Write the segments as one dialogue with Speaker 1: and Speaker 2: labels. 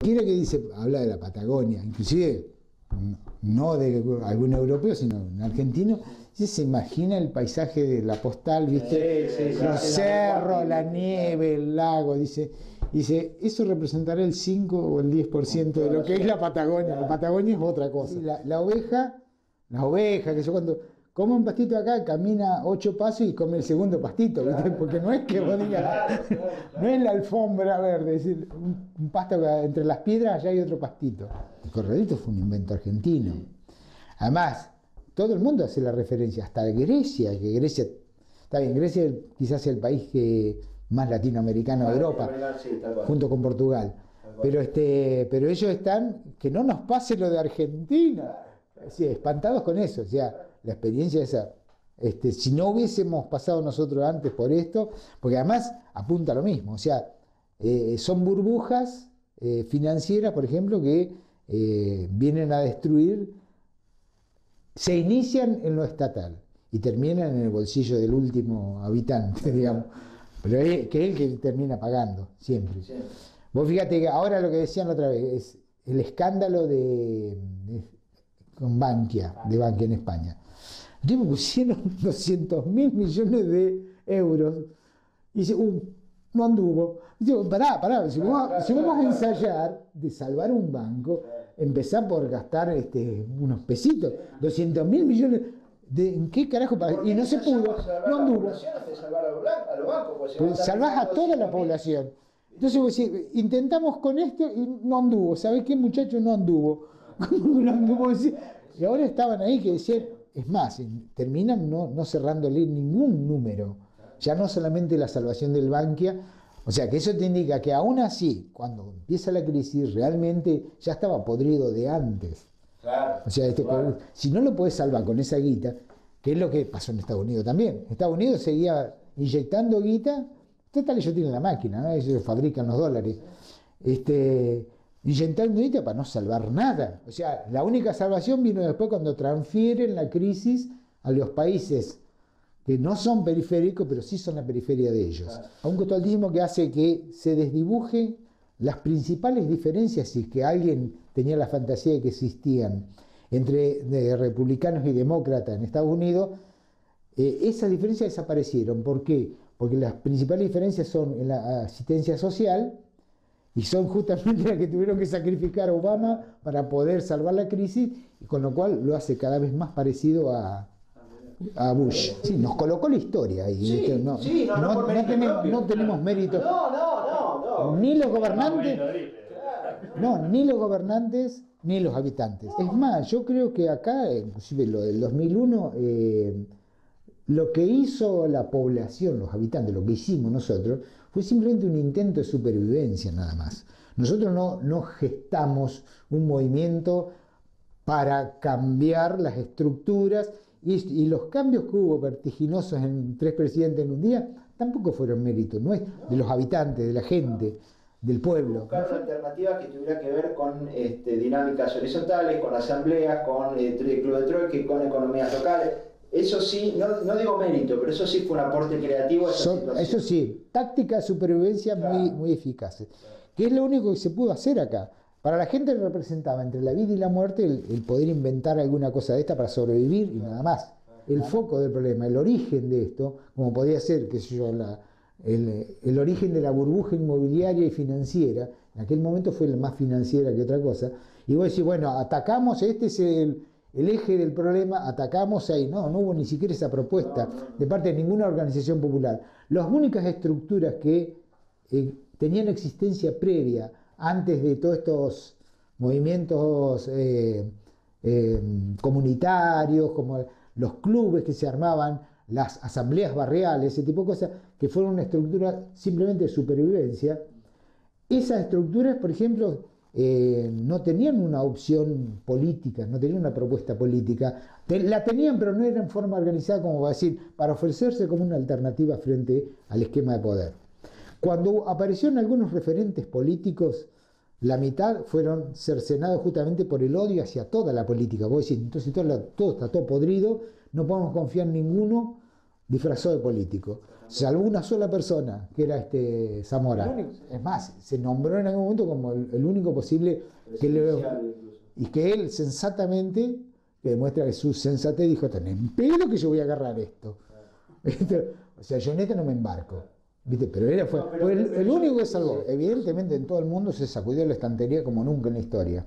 Speaker 1: Quiere que dice, habla de la Patagonia, inclusive no de algún europeo, sino un argentino, se imagina el paisaje de la postal, ¿viste? Los cerros, la nieve, el lago, dice, eso representará el 5 o el 10% de lo que es la Patagonia. La Patagonia es otra cosa. La oveja, que yo cuando come un pastito acá, camina 8 pasos y come el segundo pastito, ¿viste? Porque no es que vos digas, no es la alfombra verde, es decir, un pasto entre las piedras, allá hay otro pastito. El corralito fue un invento argentino. Además, todo el mundo hace la referencia, hasta Grecia, que Grecia, está bien, Grecia quizás sea el país que más latinoamericano de Europa, junto con Portugal. Pero ellos están, que no nos pase lo de Argentina, sí, espantados con eso, o sea, la experiencia esa. Si no hubiésemos pasado nosotros antes por esto, porque además apunta a lo mismo, o sea, son burbujas financieras, por ejemplo, que vienen a destruir, se inician en lo estatal y terminan en el bolsillo del último habitante, digamos, pero que es el que termina pagando, siempre. Sí. Vos fíjate que ahora lo que decían la otra vez, es el escándalo con Bankia, de Bankia en España. Me pusieron 200.000 millones de euros y dice, no anduvo. Y digo, pará, si vamos a ensayar de salvar un banco, empezar por gastar unos pesitos, 200.000 millones, ¿en qué carajo? Y no se pudo, no anduvo. Salvás a toda la población. Entonces vos decís, intentamos con esto y no anduvo. ¿Sabés qué, muchacho? No anduvo. No anduvo. Y ahora estaban ahí que decían, es más, terminan no cerrándole ningún número. Ya no solamente la salvación del Bankia, o sea que eso te indica que aún así, cuando empieza la crisis, realmente ya estaba podrido de antes. Claro, o sea, claro. Si no lo podés salvar con esa guita, que es lo que pasó en Estados Unidos también. Estados Unidos seguía inyectando guita, total ellos tienen la máquina, ¿no? Ellos fabrican los dólares. Inyectando guita para no salvar nada. O sea, la única salvación vino después cuando transfieren la crisis a los países que no son periféricos, pero sí son la periferia de ellos. Claro. A un costo altísimo que hace que se desdibuje las principales diferencias, si es que alguien tenía la fantasía de que existían entre republicanos y demócratas en Estados Unidos, esas diferencias desaparecieron. ¿Por qué? Porque las principales diferencias son en la asistencia social, y son justamente las que tuvieron que sacrificar a Obama para poder salvar la crisis, y con lo cual lo hace cada vez más parecido a Bush. Sí, nos colocó la historia ahí.
Speaker 2: Sí, no
Speaker 1: tenemos mérito. No. Ni los gobernantes, ni los gobernantes, ni los habitantes. Es más, yo creo que acá, inclusive lo del 2001, lo que hizo la población, los habitantes, lo que hicimos nosotros, fue simplemente un intento de supervivencia nada más. Nosotros no gestamos un movimiento para cambiar las estructuras, y los cambios que hubo vertiginosos en 3 presidentes en un día tampoco fueron mérito, no es de los habitantes, de la gente, del pueblo.
Speaker 2: Buscar una alternativa que tuviera que ver con dinámicas horizontales, con asambleas, con club de troika, con economías locales. Eso sí, no digo mérito, pero eso sí fue un aporte creativo a esa situación.
Speaker 1: Eso sí, tácticas de supervivencia muy eficaces. Que es lo único que se pudo hacer acá. Para la gente representaba entre la vida y la muerte el poder inventar alguna cosa de esta para sobrevivir y nada más. El foco del problema, el origen de esto, como podía ser, qué sé yo, el origen de la burbuja inmobiliaria y financiera, en aquel momento fue la más financiera que otra cosa, y vos decís, bueno, atacamos, este es el eje del problema, atacamos ahí. No hubo ni siquiera esa propuesta de parte de ninguna organización popular. Las únicas estructuras que tenían existencia previa antes de todos estos movimientos comunitarios, como los clubes que se armaban, las asambleas barriales, ese tipo de cosas, que fueron una estructura simplemente de supervivencia. Esas estructuras, por ejemplo, no tenían una opción política, no tenían una propuesta política. La tenían, pero no era en forma organizada, como va a decir, para ofrecerse como una alternativa frente al esquema de poder. Cuando aparecieron algunos referentes políticos, la mitad fueron cercenados justamente por el odio hacia toda la política. Vos decís, entonces todo está todo podrido, no podemos confiar en ninguno disfrazó de político. Salvo una sola persona, que era Zamora. Es más, se nombró en algún momento como el único posible y que él sensatamente, que demuestra que su sensatez, dijo: tenés pelo que yo voy a agarrar esto. O sea, yo en esto no me embarco. ¿Viste? Pero él fue el único que salvó. Evidentemente en todo el mundo se sacudió la estantería como nunca en la historia.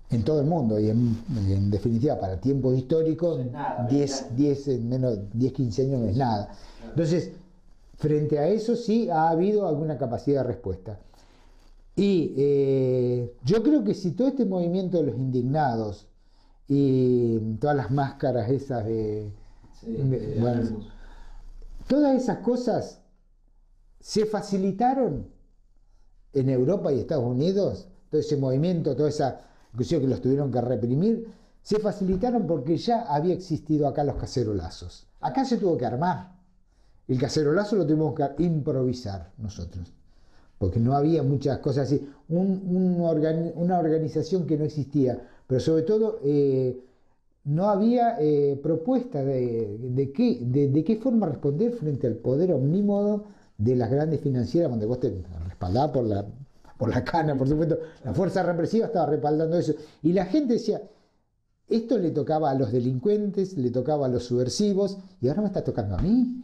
Speaker 1: En todo el mundo, y en definitiva para tiempos históricos, 15 años no es nada. Entonces, frente a eso sí ha habido alguna capacidad de respuesta. Y yo creo que si todo este movimiento de los indignados y todas las máscaras esas bueno, todas esas cosas se facilitaron en Europa y Estados Unidos, todo ese movimiento, toda esa, inclusive que los tuvieron que reprimir, se facilitaron porque ya había existido acá los cacerolazos. Acá se tuvo que armar. El cacerolazo lo tuvimos que improvisar nosotros, porque no había muchas cosas así. Una organización que no existía, pero sobre todo no había propuesta de qué forma responder frente al poder omnímodo de las grandes financieras, donde vos te respaldabas por la cana, por supuesto. La fuerza represiva estaba respaldando eso. Y la gente decía: esto le tocaba a los delincuentes, le tocaba a los subversivos, y ahora me está tocando a mí.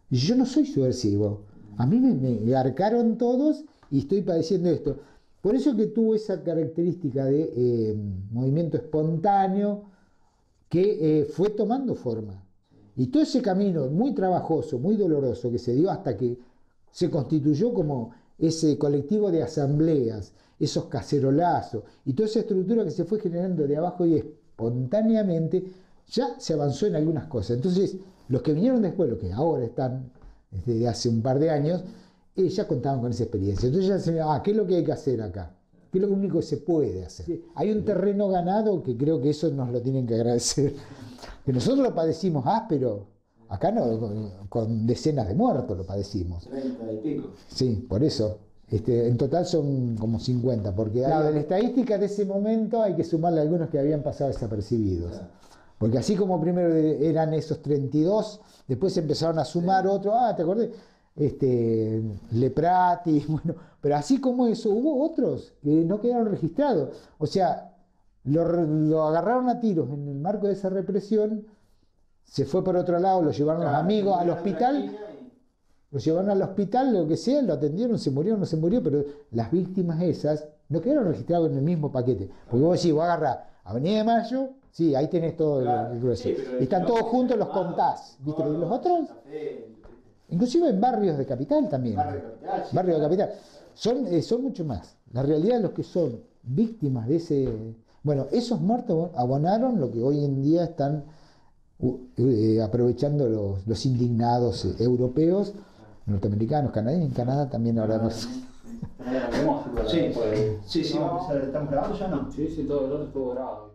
Speaker 1: Y yo no soy subversivo. A mí me garcaron todos y estoy padeciendo esto. Por eso que tuvo esa característica de movimiento espontáneo que fue tomando forma. Y todo ese camino muy trabajoso, muy doloroso que se dio hasta que se constituyó como ese colectivo de asambleas, esos cacerolazos y toda esa estructura que se fue generando de abajo y espontáneamente, ya se avanzó en algunas cosas. Entonces, los que vinieron después, los que ahora están desde hace un par de años, ya contaban con esa experiencia. Entonces ya se ¿qué es lo que hay que hacer acá? ¿Qué es lo único que se puede hacer? Sí, hay un terreno ganado que creo que eso nos lo tienen que agradecer. Que nosotros lo padecimos áspero, acá no, con decenas de muertos lo padecimos.
Speaker 2: 30 y pico.
Speaker 1: Sí, por eso. En total son como 50, porque de la estadística de ese momento hay que sumarle algunos que habían pasado desapercibidos. Claro. Porque así como primero eran esos 32, después empezaron a sumar otros, ¿te acordás? Leprati, bueno, pero así como eso, hubo otros que no quedaron registrados. O sea, lo agarraron a tiros en el marco de esa represión, se fue por otro lado, lo llevaron los amigos al hospital, lo llevaron al hospital, lo que sea, lo atendieron, se murió o no se murió, pero las víctimas esas no quedaron registradas en el mismo paquete. Porque vos decís, vos agarrás Avenida de Mayo, sí, ahí tenés todo el grueso. Sí, están todos juntos, los contás. ¿Viste? Y los otros, inclusive en barrios de capital también. Barrios de capital. Son mucho más. La realidad, los que son víctimas de ese... Bueno, esos muertos abonaron lo que hoy en día están aprovechando los indignados europeos, norteamericanos, canadienses. En Canadá también ahora no sé.
Speaker 2: Sí, vamos a empezar. ¿Estamos grabando ya o no?
Speaker 3: Sí, todo estuvo grabado.